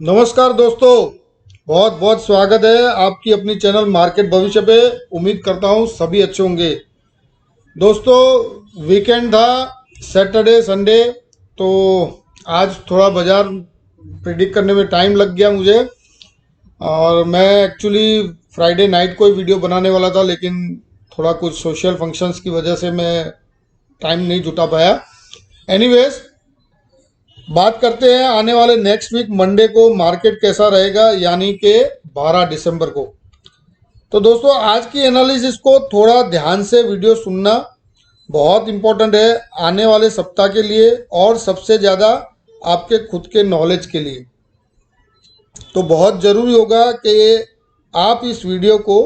नमस्कार दोस्तों, बहुत बहुत स्वागत है आपकी अपनी चैनल मार्केट भविष्य पे। उम्मीद करता हूँ सभी अच्छे होंगे। दोस्तों, वीकेंड था, सैटरडे संडे, तो आज थोड़ा बाजार प्रिडिक्ट करने में टाइम लग गया मुझे। और मैं एक्चुअली फ्राइडे नाइट को ही वीडियो बनाने वाला था, लेकिन थोड़ा कुछ सोशल फंक्शंस की वजह से मैं टाइम नहीं जुटा पाया। एनीवेज, बात करते हैं आने वाले नेक्स्ट वीक मंडे को मार्केट कैसा रहेगा, यानी कि 12 दिसंबर को। तो दोस्तों, आज की एनालिसिस को थोड़ा ध्यान से वीडियो सुनना बहुत इंपॉर्टेंट है आने वाले सप्ताह के लिए, और सबसे ज़्यादा आपके खुद के नॉलेज के लिए। तो बहुत ज़रूरी होगा कि आप इस वीडियो को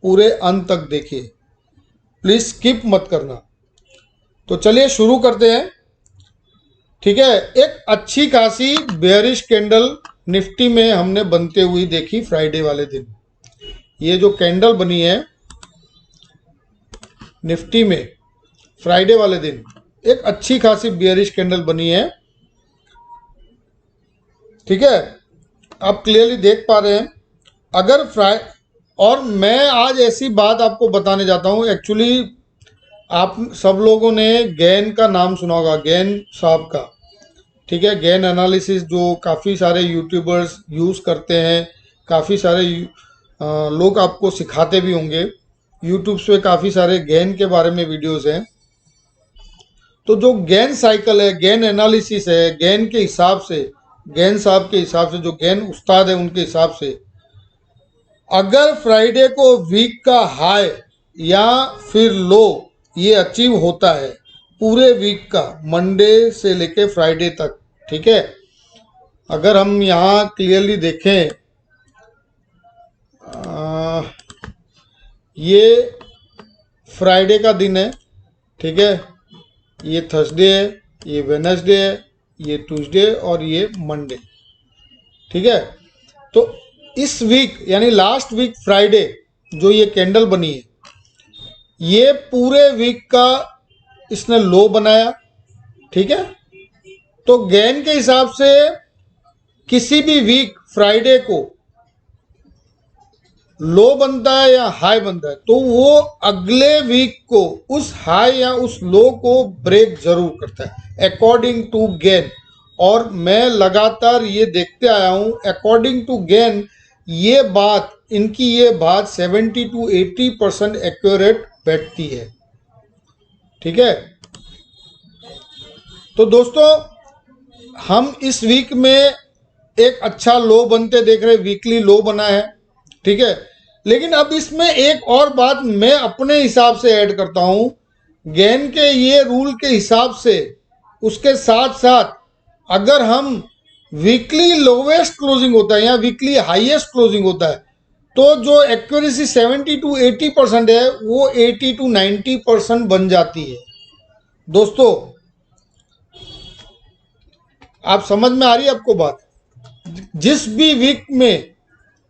पूरे अंत तक देखिए, प्लीज़ स्किप मत करना। तो चलिए शुरू करते हैं। ठीक है, एक अच्छी खासी बेयरिश कैंडल निफ्टी में हमने बनते हुई देखी फ्राइडे वाले दिन। ये जो कैंडल बनी है निफ्टी में फ्राइडे वाले दिन, एक अच्छी खासी बेयरिश कैंडल बनी है। ठीक है, आप क्लियरली देख पा रहे हैं। अगर और मैं आज ऐसी बात आपको बताने जाता हूं। एक्चुअली आप सब लोगों ने गैन का नाम सुना होगा, गैन साहब का। ठीक है, गैन एनालिसिस जो काफ़ी सारे यूट्यूबर्स यूज़ करते हैं, काफ़ी सारे लोग आपको सिखाते भी होंगे। यूट्यूब पे काफ़ी सारे गैन के बारे में वीडियोस हैं। तो जो गैन साइकिल है, गैन एनालिसिस है, गैन के हिसाब से, गैन साहब के हिसाब से, जो गैन उस्ताद है उनके हिसाब से, अगर फ्राइडे को वीक का हाई या फिर लो ये अचीव होता है पूरे वीक का, मंडे से लेके फ्राइडे तक। ठीक है, अगर हम यहाँ क्लियरली देखें, ये फ्राइडे का दिन है। ठीक है, ये थर्सडे है, ये वेडनेसडे है, ये ट्यूसडे और ये मंडे। ठीक है, तो इस वीक यानी लास्ट वीक फ्राइडे जो ये कैंडल बनी है, ये पूरे वीक का इसने लो बनाया। ठीक है, तो गैन के हिसाब से किसी भी वीक फ्राइडे को लो बनता है या हाई बनता है, तो वो अगले वीक को उस हाई या उस लो को ब्रेक जरूर करता है अकॉर्डिंग टू गैन। और मैं लगातार ये देखते आया हूं, अकॉर्डिंग टू गैन ये बात, इनकी ये बात 70 to 80% एक्यूरेट बैठती है। ठीक है, तो दोस्तों, हम इस वीक में एक अच्छा लो बनते देख रहे, वीकली लो बना है। ठीक है, लेकिन अब इसमें एक और बात मैं अपने हिसाब से ऐड करता हूं। गैन के ये रूल के हिसाब से, उसके साथ साथ अगर हम वीकली लोवेस्ट क्लोजिंग होता है या वीकली हाईएस्ट क्लोजिंग होता है, तो जो एक्यूरेसी 70 to 80% है वो 80 to 90% बन जाती है। दोस्तों, आप समझ में आ रही है आपको बात? जिस भी वीक में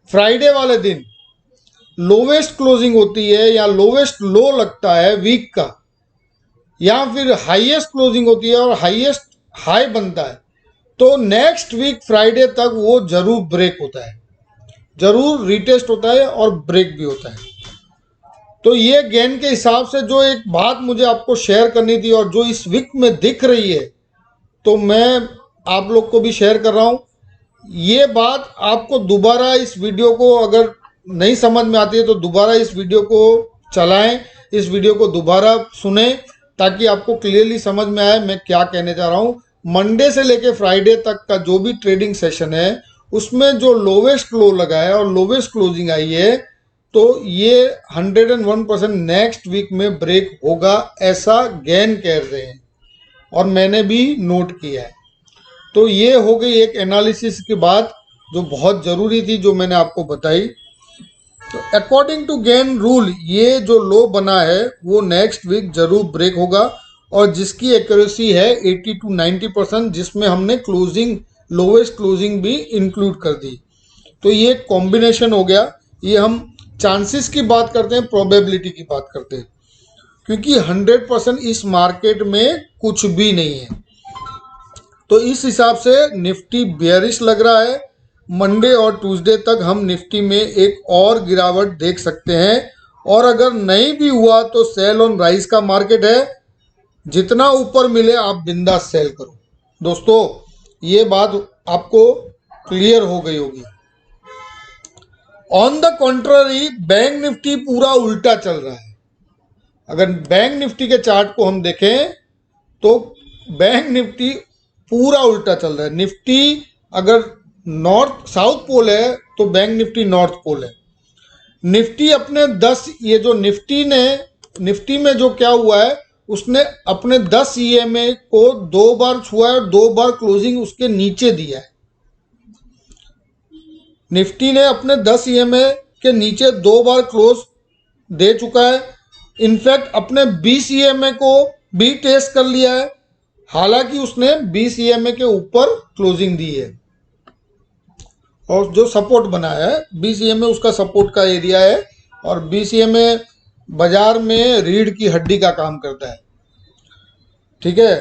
फ्राइडे वाले दिन लोवेस्ट क्लोजिंग होती है या लोवेस्ट लो लगता है वीक का, या फिर हाईएस्ट क्लोजिंग होती है और हाईएस्ट हाई बनता है, तो नेक्स्ट वीक फ्राइडे तक वो जरूर ब्रेक होता है, जरूर रिटेस्ट होता है और ब्रेक भी होता है। तो ये गैन के हिसाब से जो एक बात मुझे आपको शेयर करनी थी और जो इस वीक में दिख रही है, तो मैं आप लोग को भी शेयर कर रहा हूं। ये बात आपको दोबारा इस वीडियो को अगर नहीं समझ में आती है तो दोबारा इस वीडियो को चलाएं, इस वीडियो को दोबारा सुने, ताकि आपको क्लियरली समझ में आए मैं क्या कहने जा रहा हूं। मंडे से लेके फ्राइडे तक का जो भी ट्रेडिंग सेशन है, उसमें जो लोवेस्ट लो लगा है और लोवेस्ट क्लोजिंग आई है, तो ये 101% नेक्स्ट वीक में ब्रेक होगा, ऐसा गैन कह रहे हैं और मैंने भी नोट किया है। तो ये हो गई एक एनालिसिस की बात जो बहुत ज़रूरी थी, जो मैंने आपको बताई। तो अकॉर्डिंग टू गैन रूल ये जो लो बना है वो नेक्स्ट वीक जरूर ब्रेक होगा, और जिसकी एक्यूरेसी है 80 to 90%, जिसमें हमने क्लोजिंग, लोवेस्ट क्लोजिंग भी इंक्लूड कर दी। तो ये कॉम्बिनेशन हो गया। ये हम चांसेस की बात करते हैं, प्रोबेबिलिटी की बात करते हैं, क्योंकि 100% इस मार्केट में कुछ भी नहीं है। तो इस हिसाब से निफ्टी बेयरिश लग रहा है मंडे और ट्यूसडे तक हम निफ्टी में एक और गिरावट देख सकते हैं। और अगर नहीं भी हुआ तो सेल ऑन राइज का मार्केट है, जितना ऊपर मिले आप बिंदास सेल करो। दोस्तों ये बात आपको क्लियर हो गई होगी। On the contrary bank Nifty पूरा उल्टा चल रहा है। अगर बैंक निफ्टी के चार्ट को हम देखें तो बैंक निफ्टी पूरा उल्टा चल रहा है। निफ्टी अगर नॉर्थ साउथ पोल है तो बैंक निफ्टी नॉर्थ पोल है। निफ्टी अपने 10 ये जो निफ्टी में जो क्या हुआ है, उसने अपने 10 ईएमए को 2 बार छुआ है और 2 बार क्लोजिंग उसके नीचे दिया है। निफ्टी ने अपने 10 ईएमए के नीचे 2 बार क्लोज दे चुका है। इनफैक्ट अपने 20 ईएमए को भी टेस्ट कर लिया है, हालांकि उसने 20 ईएमए के ऊपर क्लोजिंग दी है और जो सपोर्ट बनाया है 20 ईएमए उसका सपोर्ट का एरिया है। और 20 ईएमए बाजार में रीढ़ की हड्डी का काम करता है। ठीक है,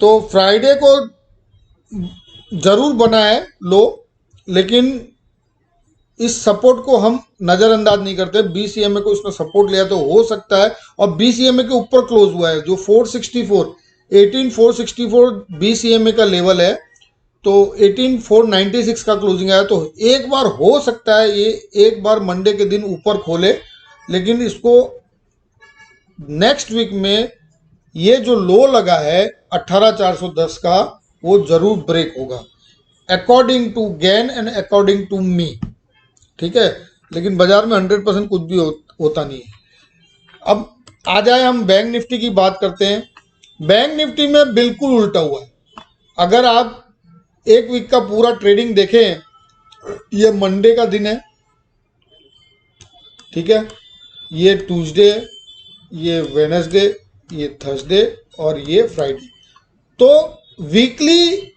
तो फ्राइडे को जरूर बना है लो, लेकिन इस सपोर्ट को हम नज़रअंदाज नहीं करते। 20 ईएमए को इसने सपोर्ट लिया तो हो सकता है, और 20 ईएमए के ऊपर क्लोज हुआ है जो 18464 20 ईएमए का लेवल है, तो 18496 का क्लोजिंग आया। तो एक बार हो सकता है ये एक बार मंडे के दिन ऊपर खोले, लेकिन इसको नेक्स्ट वीक में ये जो लो लगा है 18410 का वो जरूर ब्रेक होगा, according to Gann and according to me. ठीक है, लेकिन बाजार में 100% कुछ भी होता नहीं है। अब आ जाए हम बैंक निफ्टी की बात करते हैं। बैंक निफ्टी में बिल्कुल उल्टा हुआ है। अगर आप एक वीक का पूरा ट्रेडिंग देखें, ये मंडे का दिन है, ठीक है, ये ट्यूसडे है, ये वेडनेसडे, ये थर्सडे और ये फ्राइडे। तो वीकली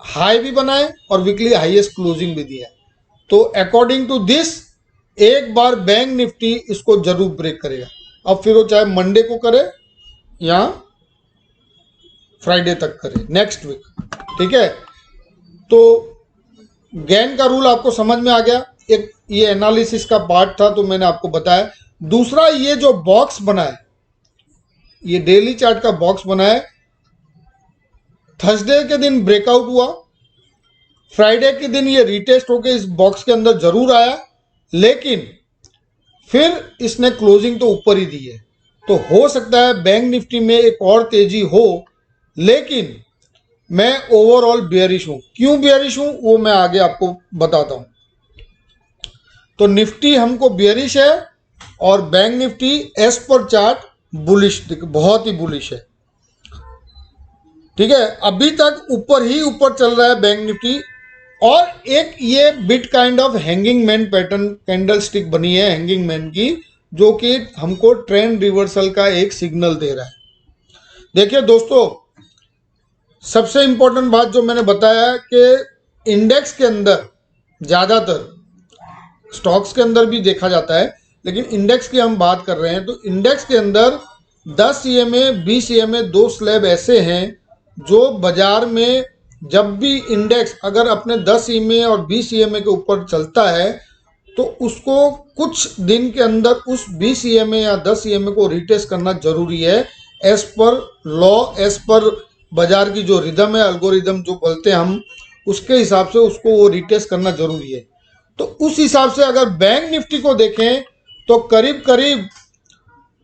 हाई भी बनाए और वीकली हाईएस्ट क्लोजिंग भी दिया है। तो अकॉर्डिंग टू दिस एक बार बैंक निफ्टी इसको जरूर ब्रेक करेगा। अब फिर वो चाहे मंडे को करे या फ्राइडे तक करे नेक्स्ट वीक। ठीक है, तो गैन का रूल आपको समझ में आ गया। एक ये एनालिसिस का पार्ट था तो मैंने आपको बताया। दूसरा, ये जो बॉक्स बना है, ये डेली चार्ट का बॉक्स बना है, थर्सडे के दिन ब्रेकआउट हुआ, फ्राइडे के दिन ये रीटेस्ट होकर इस बॉक्स के अंदर जरूर आया, लेकिन फिर इसने क्लोजिंग तो ऊपर ही दी है। तो हो सकता है बैंक निफ्टी में एक और तेजी हो, लेकिन मैं ओवरऑल बेयरिश हूं। क्यों बेयरिश हूं वो मैं आगे आपको बताता हूं। तो निफ्टी हमको बेयरिश है और बैंक निफ्टी एज पर चार्ट बुलिश, बहुत ही बुलिश है। ठीक है, अभी तक ऊपर ही ऊपर चल रहा है बैंक निफ्टी। और एक ये bit kind of hanging man pattern candle stick बनी है हैंगिंग मैन की, जो कि हमको ट्रेंड रिवर्सल का एक सिग्नल दे रहा है। देखिए दोस्तों, सबसे इंपॉर्टेंट बात जो मैंने बताया कि इंडेक्स के अंदर ज़्यादातर, स्टॉक्स के अंदर भी देखा जाता है, लेकिन इंडेक्स की हम बात कर रहे हैं, तो इंडेक्स के अंदर 10 ईएमए 20 ईएमए दो स्लैब ऐसे हैं जो बाजार में जब भी इंडेक्स अगर अपने 10 ईएमए और 20 ईएमए के ऊपर चलता है तो उसको कुछ दिन के अंदर उस 20 ईएमए या 10 ईएमए को रिटेस्ट करना जरूरी है। As per law, as per बाजार की जो रिदम है, अल्गोरिदम जो बोलते हैं हम, उसके हिसाब से उसको वो रिटेस्ट करना जरूरी है। तो उस हिसाब से अगर बैंक निफ्टी को देखें तो करीब करीब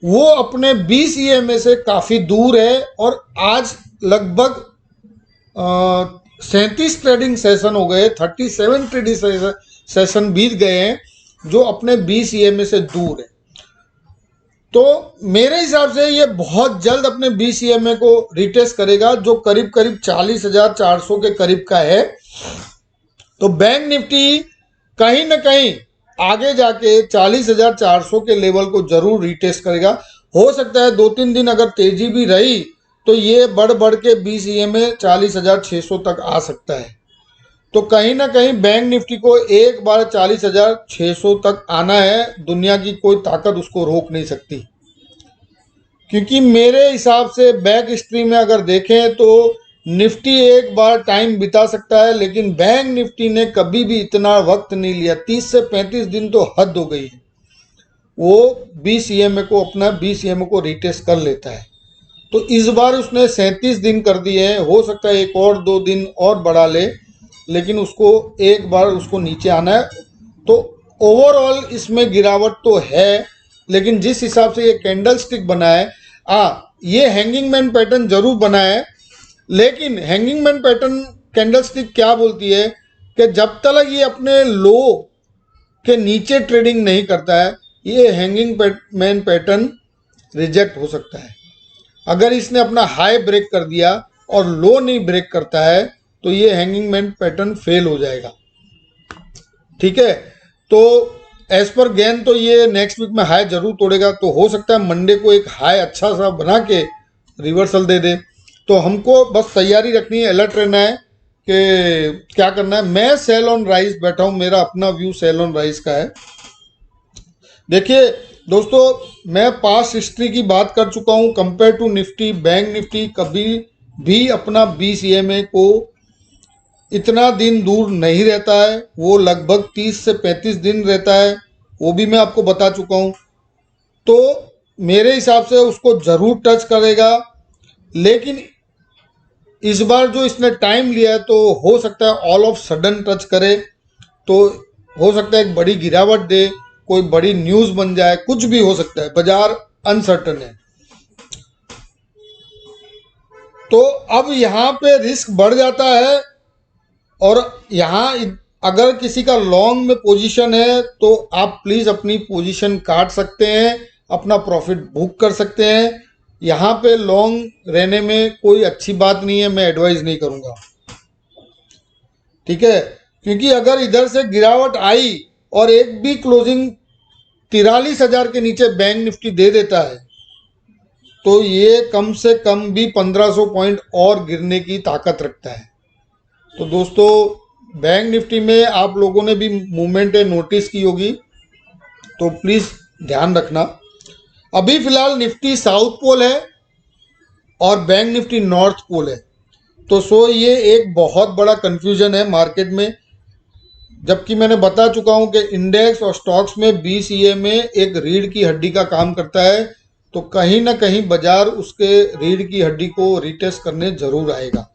वो अपने 20 ईएमए से काफ़ी दूर है और आज लगभग 37 ट्रेडिंग सेशन हो गए, 37 ट्रेडिंग सेशन बीत गए हैं जो अपने 20 ईएमए से दूर है। तो मेरे हिसाब से ये बहुत जल्द अपने 20 ईएमए को रिटेस्ट करेगा, जो करीब करीब 40,400 के करीब का है। तो बैंक निफ्टी कहीं ना कहीं आगे जाके 40,400 के लेवल को जरूर रिटेस्ट करेगा। हो सकता है 2-3 दिन अगर तेजी भी रही तो ये बढ़ बढ़ के 20 ईएमए 40,600 तक आ सकता है। तो कहीं ना कहीं बैंक निफ्टी को एक बार 40,600 तक आना है, दुनिया की कोई ताकत उसको रोक नहीं सकती। क्योंकि मेरे हिसाब से बैक स्ट्रीम में अगर देखें तो निफ्टी एक बार टाइम बिता सकता है, लेकिन बैंक निफ्टी ने कभी भी इतना वक्त नहीं लिया। 30 से 35 दिन तो हद हो गई है। वो 20 ईएमए को अपना 20 ईएमए को रिटेस्ट कर लेता है। तो इस बार उसने 37 दिन कर दिए हैं। हो सकता है एक और 2 दिन और बढ़ा ले, लेकिन उसको एक बार उसको नीचे आना है। तो ओवरऑल इसमें गिरावट तो है, लेकिन जिस हिसाब से ये कैंडल स्टिक बना है, ये हैंगिंग मैन पैटर्न जरूर बना है, लेकिन hanging man pattern candle stick क्या बोलती है कि जब तक ये अपने लो के नीचे ट्रेडिंग नहीं करता है, ये हैंगिंग मैन पैटर्न रिजेक्ट हो सकता है। अगर इसने अपना हाई ब्रेक कर दिया और लो नहीं ब्रेक करता है, तो ये हैंगिंग मैन पैटर्न फेल हो जाएगा। ठीक है, तो एज पर गेन तो ये नेक्स्ट वीक में हाई जरूर तोड़ेगा। तो हो सकता है मंडे को एक हाई अच्छा सा बना के रिवर्सल दे दे। तो हमको बस तैयारी रखनी है, अलर्ट रहना है कि क्या करना है। मैं सेल ऑन राइज बैठा हूं, मेरा अपना व्यू सेल ऑन राइज का है। देखिए दोस्तों, मैं पास्ट हिस्ट्री की बात कर चुका हूं। Compare to Nifty, bank Nifty कभी भी अपना 20 ईएमए को इतना दिन दूर नहीं रहता है। वो लगभग 30 से 35 दिन रहता है, वो भी मैं आपको बता चुका हूं। तो मेरे हिसाब से उसको जरूर टच करेगा, लेकिन इस बार जो इसने टाइम लिया है, तो हो सकता है ऑल ऑफ सडन टच करे। तो हो सकता है एक बड़ी गिरावट दे, कोई बड़ी न्यूज बन जाए, कुछ भी हो सकता है। बाजार अनसर्टन है। तो अब यहाँ पे रिस्क बढ़ जाता है, और यहाँ अगर किसी का लॉन्ग में पोजीशन है, तो आप प्लीज अपनी पोजीशन काट सकते हैं, अपना प्रॉफिट बुक कर सकते हैं। यहाँ पे लॉन्ग रहने में कोई अच्छी बात नहीं है, मैं एडवाइज नहीं करूँगा। ठीक है, क्योंकि अगर इधर से गिरावट आई और एक भी क्लोजिंग 43,000 के नीचे बैंक निफ्टी दे देता है, तो ये कम से कम भी 1500 पॉइंट और गिरने की ताकत रखता है। तो दोस्तों, बैंक निफ्टी में आप लोगों ने भी मूवमेंट नोटिस की होगी, तो प्लीज़ ध्यान रखना। अभी फिलहाल निफ्टी साउथ पोल है और बैंक निफ्टी नॉर्थ पोल है। तो ये एक बहुत बड़ा कंफ्यूजन है मार्केट में, जबकि मैंने बता चुका हूं कि इंडेक्स और स्टॉक्स में 20 ईएमए एक रीढ़ की हड्डी का काम करता है। तो कहीं ना कहीं बाजार उसके रीढ़ की हड्डी को रिटेस्ट करने जरूर आएगा।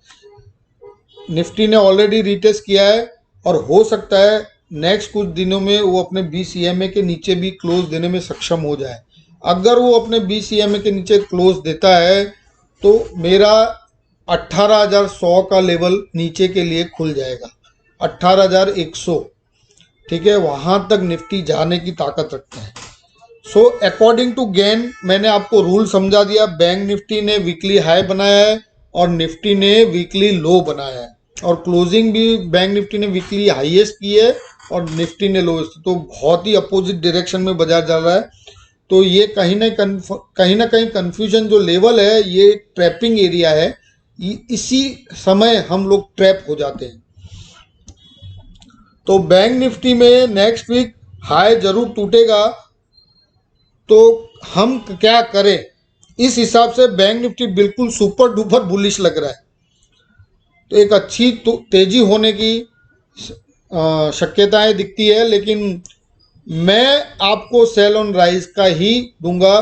निफ्टी ने ऑलरेडी रिटेस्ट किया है, और हो सकता है नेक्स्ट कुछ दिनों में वो अपने 20 ईएमए के नीचे भी क्लोज देने में सक्षम हो जाए। अगर वो अपने 20 ईएमए के नीचे क्लोज देता है, तो मेरा 18,100 का लेवल नीचे के लिए खुल जाएगा, 18,100। ठीक है, वहां तक निफ्टी जाने की ताकत रखता है। सो अकॉर्डिंग टू गेन, मैंने आपको रूल समझा दिया। बैंक निफ्टी ने वीकली हाई बनाया है और निफ्टी ने वीकली लो बनाया है, और क्लोजिंग भी बैंक निफ्टी ने वीकली हाईएस्ट की है और निफ्टी ने लोएस्ट। तो बहुत ही अपोजिट डायरेक्शन में बाजार जा रहा है। तो ये कहीं ना कहीं कंफ्यूजन जो लेवल है, ये ट्रैपिंग एरिया है। इसी समय हम लोग ट्रैप हो जाते हैं। तो बैंक निफ्टी में नेक्स्ट वीक हाई जरूर टूटेगा। तो हम क्या करें, इस हिसाब से बैंक निफ्टी बिल्कुल सुपर डुपर बुलिश लग रहा है। तो एक अच्छी तेजी होने की शक्यताएं दिखती है, लेकिन मैं आपको सेल ऑन राइज का ही दूंगा।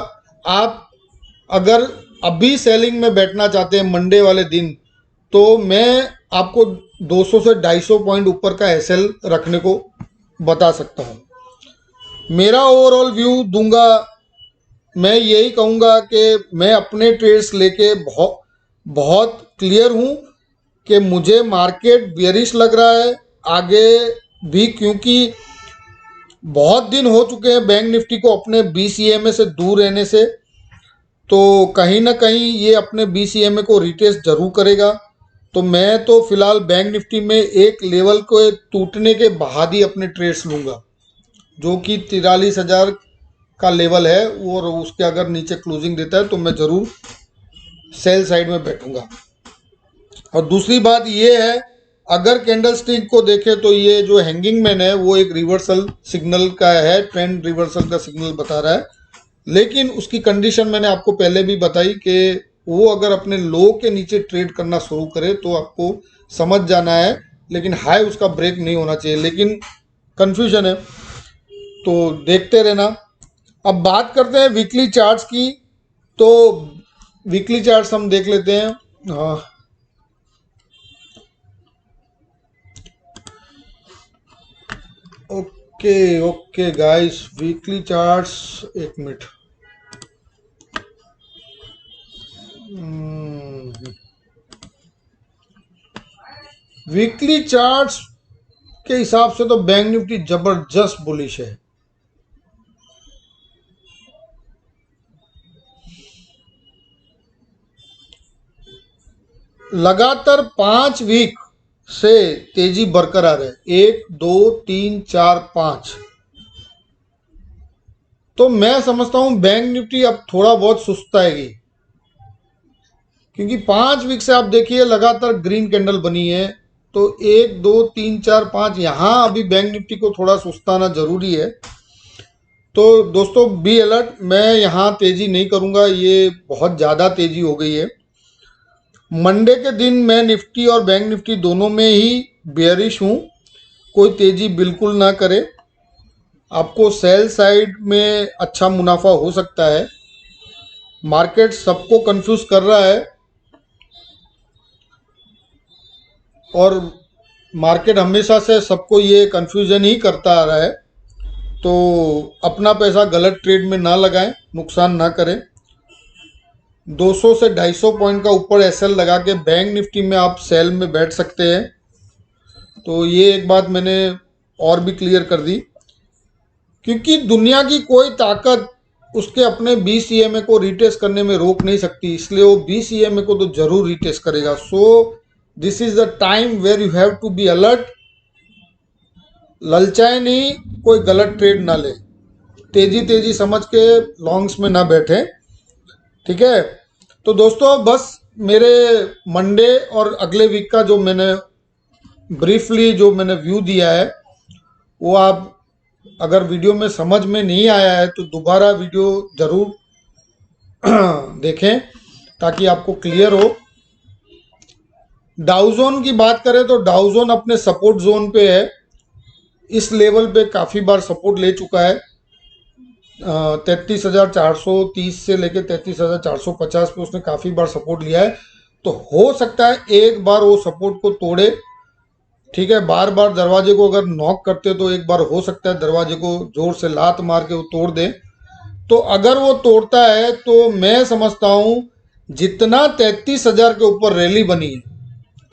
आप अगर अभी सेलिंग में बैठना चाहते हैं मंडे वाले दिन, तो मैं आपको 200 से 250 पॉइंट ऊपर का एसएल रखने को बता सकता हूं। मेरा ओवरऑल व्यू दूंगा। मैं यही कहूँगा कि मैं अपने ट्रेड्स लेके बहुत क्लियर हूँ कि मुझे मार्केट बेयरिश लग रहा है आगे भी, क्योंकि बहुत दिन हो चुके हैं बैंक निफ्टी को अपने 20 ईएमए से दूर रहने से। तो कहीं ना कहीं ये अपने 20 ईएमए को रिटेस्ट जरूर करेगा। तो मैं तो फिलहाल बैंक निफ्टी में एक लेवल को टूटने के बाद ही अपने ट्रेड्स लूँगा, जो कि 43,000 का लेवल है, और उसके अगर नीचे क्लोजिंग देता है तो मैं ज़रूर सेल साइड में बैठूंगा। और दूसरी बात ये है, अगर कैंडल स्टिक को देखें तो ये जो हैंगिंग मैन है वो एक रिवर्सल सिग्नल का है, ट्रेंड रिवर्सल का सिग्नल बता रहा है। लेकिन उसकी कंडीशन मैंने आपको पहले भी बताई कि वो अगर अपने लो के नीचे ट्रेड करना शुरू करे तो आपको समझ जाना है, लेकिन हाई उसका ब्रेक नहीं होना चाहिए। लेकिन कंफ्यूजन है तो देखते रहना। अब बात करते हैं वीकली चार्ट्स की। तो वीकली चार्ट्स हम देख लेते हैं। हाँ, okay okay guys, weekly charts, एक मिनट। वीकली चार्ट्स के हिसाब से तो बैंक निफ्टी जबरदस्त बुलिश है। लगातार 5 वीक से तेजी बरकरार है, 1 2 3 4 5। तो मैं समझता हूं बैंक निफ्टी अब थोड़ा बहुत सुस्ताएगी, क्योंकि 5 वीक से आप देखिए लगातार ग्रीन कैंडल बनी है। तो 1 2 3 4 5 यहां अभी बैंक निफ्टी को थोड़ा सुस्ताना जरूरी है। तो दोस्तों बी अलर्ट, मैं यहां तेजी नहीं करूंगा, ये बहुत ज़्यादा तेजी हो गई है। मंडे के दिन मैं निफ्टी और बैंक निफ्टी दोनों में ही बेयरिश हूं। कोई तेजी बिल्कुल ना करे, आपको सेल साइड में अच्छा मुनाफा हो सकता है। मार्केट सबको कंफ्यूज कर रहा है और मार्केट हमेशा से सबको ये कंफ्यूजन ही करता आ रहा है। तो अपना पैसा गलत ट्रेड में ना लगाएं, नुकसान ना करें। 200 से 250 पॉइंट का ऊपर एसएल लगा के बैंक निफ्टी में आप सेल में बैठ सकते हैं। तो ये एक बात मैंने और भी क्लियर कर दी, क्योंकि दुनिया की कोई ताकत उसके अपने 20 ईएमए को रिटेस्ट करने में रोक नहीं सकती, इसलिए वो 20 ईएमए को तो जरूर रिटेस्ट करेगा। So this is the time where you have to be alert. ललचाए नहीं, कोई गलत ट्रेड ना ले, तेजी तेजी समझ के लॉन्ग्स में ना बैठे, ठीक है। तो दोस्तों बस मेरे मंडे और अगले वीक का जो मैंने ब्रीफली जो मैंने व्यू दिया है, वो आप अगर वीडियो में समझ में नहीं आया है तो दोबारा वीडियो जरूर देखें ताकि आपको क्लियर हो। डाउजोन की बात करें तो डाउजोन अपने सपोर्ट जोन पे है, इस लेवल पे काफ़ी बार सपोर्ट ले चुका है। 33,430 से लेकर 33,450 पे उसने काफ़ी बार सपोर्ट लिया है। तो हो सकता है एक बार वो सपोर्ट को तोड़े, ठीक है। बार बार दरवाजे को अगर नॉक करते तो एक बार हो सकता है दरवाजे को जोर से लात मार के वो तोड़ दे। तो अगर वो तोड़ता है तो मैं समझता हूं जितना 33,000 के ऊपर रैली बनी है,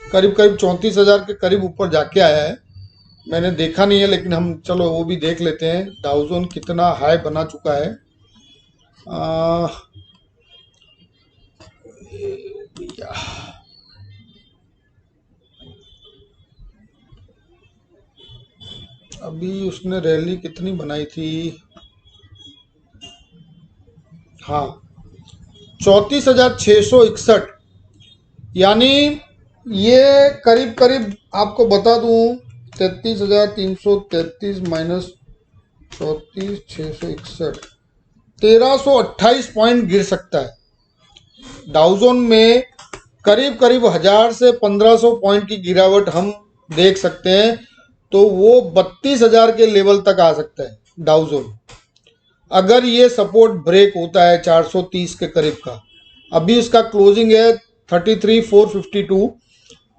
करीब करीब 34,000 के करीब ऊपर जाके आया है। मैंने देखा नहीं है, लेकिन हम चलो वो भी देख लेते हैं डाउजोन कितना हाई बना चुका है। अभी उसने रैली कितनी बनाई थी, हाँ 34,661, यानी ये करीब करीब आपको बता दूं 33,333 माइनस 34,661, 1,328 पॉइंट गिर सकता है डाउजोन में। करीब करीब 1000 से 1,500 पॉइंट की गिरावट हम देख सकते हैं। तो वो 32,000 के लेवल तक आ सकता है डाउजोन, अगर ये सपोर्ट ब्रेक होता है 430 के करीब का। अभी इसका क्लोजिंग है 33,452,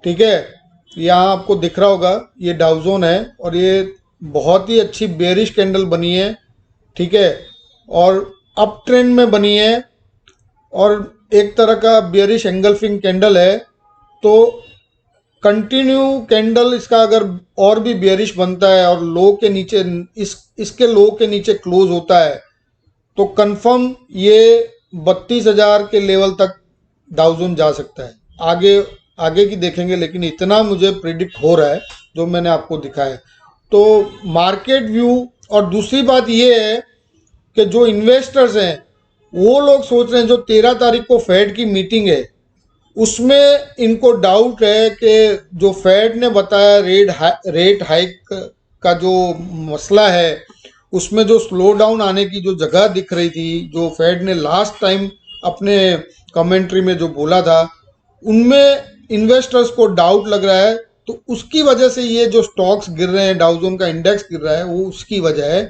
ठीक है। यहाँ आपको दिख रहा होगा ये डाउजोन है और ये बहुत ही अच्छी बेरिश कैंडल बनी है, ठीक है, और अप ट्रेंड में बनी है और एक तरह का बेरिश एंगल्फिंग कैंडल है। तो कंटिन्यू कैंडल इसका अगर और भी बेरिश बनता है और लो के नीचे इसके लो के नीचे क्लोज होता है तो कंफर्म ये 32,000 के लेवल तक डाउजोन जा सकता है। आगे की देखेंगे, लेकिन इतना मुझे प्रिडिक्ट हो रहा है जो मैंने आपको दिखाया। तो मार्केट व्यू, और दूसरी बात ये है कि जो इन्वेस्टर्स हैं वो लोग सोच रहे हैं जो 13 तारीख को फेड की मीटिंग है उसमें इनको डाउट है कि जो फेड ने बताया रेट हाइक का जो मसला है उसमें जो स्लो डाउन आने की जो जगह दिख रही थी, जो फेड ने लास्ट टाइम अपने कमेंट्री में जो बोला था उनमें इन्वेस्टर्स को डाउट लग रहा है, तो उसकी वजह से ये जो स्टॉक्स गिर रहे हैं, डाउ जोन का इंडेक्स गिर रहा है, वो उसकी वजह है।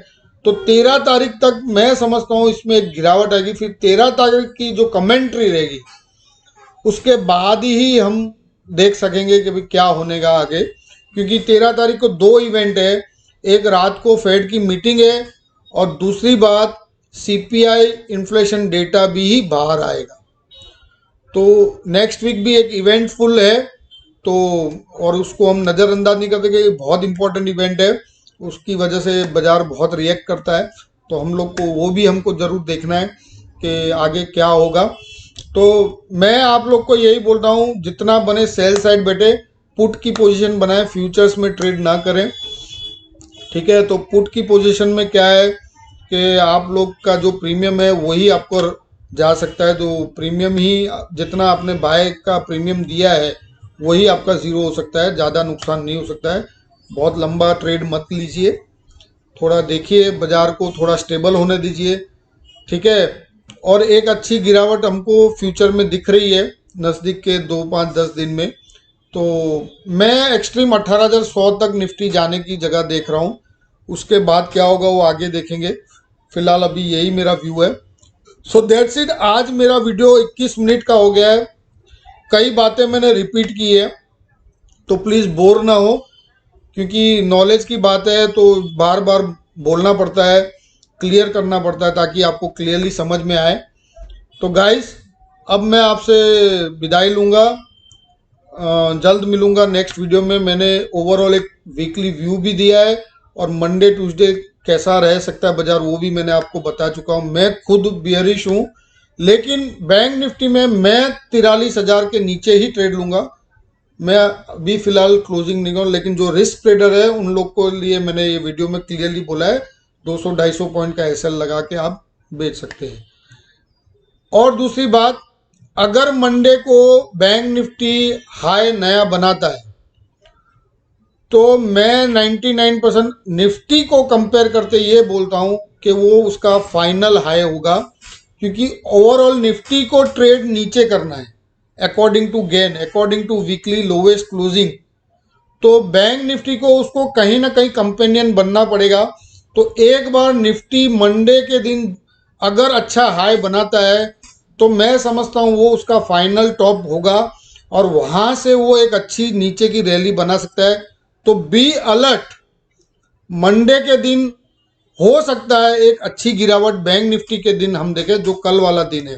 तो 13 तारीख तक मैं समझता हूँ इसमें एक गिरावट आएगी। फिर 13 तारीख की जो कमेंट्री रहेगी उसके बाद ही हम देख सकेंगे कि भाई क्या होने का आगे, क्योंकि 13 तारीख को 2 इवेंट है। एक रात को फेड की मीटिंग है और दूसरी बात सीपीआई इन्फ्लेशन डेटा भी बाहर आएगा। तो नेक्स्ट वीक भी एक इवेंटफुल है, तो और उसको हम नज़रअंदाज नहीं करते कि बहुत इंपॉर्टेंट इवेंट है, उसकी वजह से बाजार बहुत रिएक्ट करता है। तो हम लोग को वो भी हमको ज़रूर देखना है कि आगे क्या होगा। तो मैं आप लोग को यही बोल रहा हूँ, जितना बने सेल साइड बैठे, पुट की पोजीशन बनाए, फ्यूचर्स में ट्रेड ना करें, ठीक है। तो पुट की पोजीशन में क्या है कि आप लोग का जो प्रीमियम है वही आपको जा सकता है। तो प्रीमियम ही, जितना आपने बाय का प्रीमियम दिया है वही आपका ज़ीरो हो सकता है, ज़्यादा नुकसान नहीं हो सकता है। बहुत लंबा ट्रेड मत लीजिए, थोड़ा देखिए बाज़ार को, थोड़ा स्टेबल होने दीजिए, ठीक है। और एक अच्छी गिरावट हमको फ्यूचर में दिख रही है नज़दीक के 2, 5, 10 दिन में। तो मैं एक्सट्रीम 18,100 तक निफ्टी जाने की जगह देख रहा हूँ। उसके बाद क्या होगा वो आगे देखेंगे। फिलहाल अभी यही मेरा व्यू है। So that's it. आज मेरा वीडियो 21 मिनट का हो गया है। कई बातें मैंने रिपीट की है, तो प्लीज़ बोर ना हो, क्योंकि नॉलेज की बात है तो बार बार बोलना पड़ता है, क्लियर करना पड़ता है ताकि आपको क्लियरली समझ में आए। तो गाइस, अब मैं आपसे विदाई लूँगा, जल्द मिलूँगा नेक्स्ट वीडियो में। मैंने ओवरऑल एक वीकली व्यू भी दिया है और मंडे ट्यूसडे कैसा रह सकता है बाजार वो भी मैंने आपको बता चुका हूँ। मैं खुद बियरिश हूँ, लेकिन बैंक निफ्टी में मैं 43,000 के नीचे ही ट्रेड लूँगा। मैं अभी फिलहाल क्लोजिंग नहीं करूँ, लेकिन जो रिस्क ट्रेडर है उन लोग को लिए मैंने ये वीडियो में क्लियरली बोला है 200-250 पॉइंट का एसएल लगा के आप बेच सकते हैं। और दूसरी बात, अगर मंडे को बैंक निफ्टी हाई नया बनाता है तो मैं 99% निफ्टी को कंपेयर करते ये बोलता हूं कि वो उसका फाइनल हाई होगा, क्योंकि ओवरऑल निफ्टी को ट्रेड नीचे करना है according to Gann, according to weekly lowest closing. तो बैंक निफ्टी को उसको कहीं ना कहीं कंपेनियन बनना पड़ेगा। तो एक बार निफ्टी मंडे के दिन अगर अच्छा हाई बनाता है तो मैं समझता हूँ वो उसका फाइनल टॉप होगा और वहाँ से वो एक अच्छी नीचे की रैली बना सकता है। तो बी अलर्ट, मंडे के दिन हो सकता है एक अच्छी गिरावट बैंक निफ्टी के दिन हम देखें, जो कल वाला दिन है।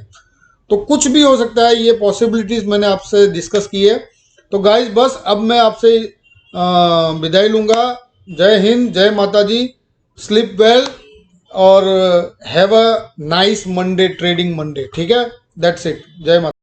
तो कुछ भी हो सकता है, ये पॉसिबिलिटीज़ मैंने आपसे डिस्कस की है। तो गाइस, बस अब मैं आपसे विदाई लूँगा। जय हिंद, जय माता जी, स्लीप वेल और have a nice Monday, trading Monday, ठीक है। दैट्स इट, जय माता।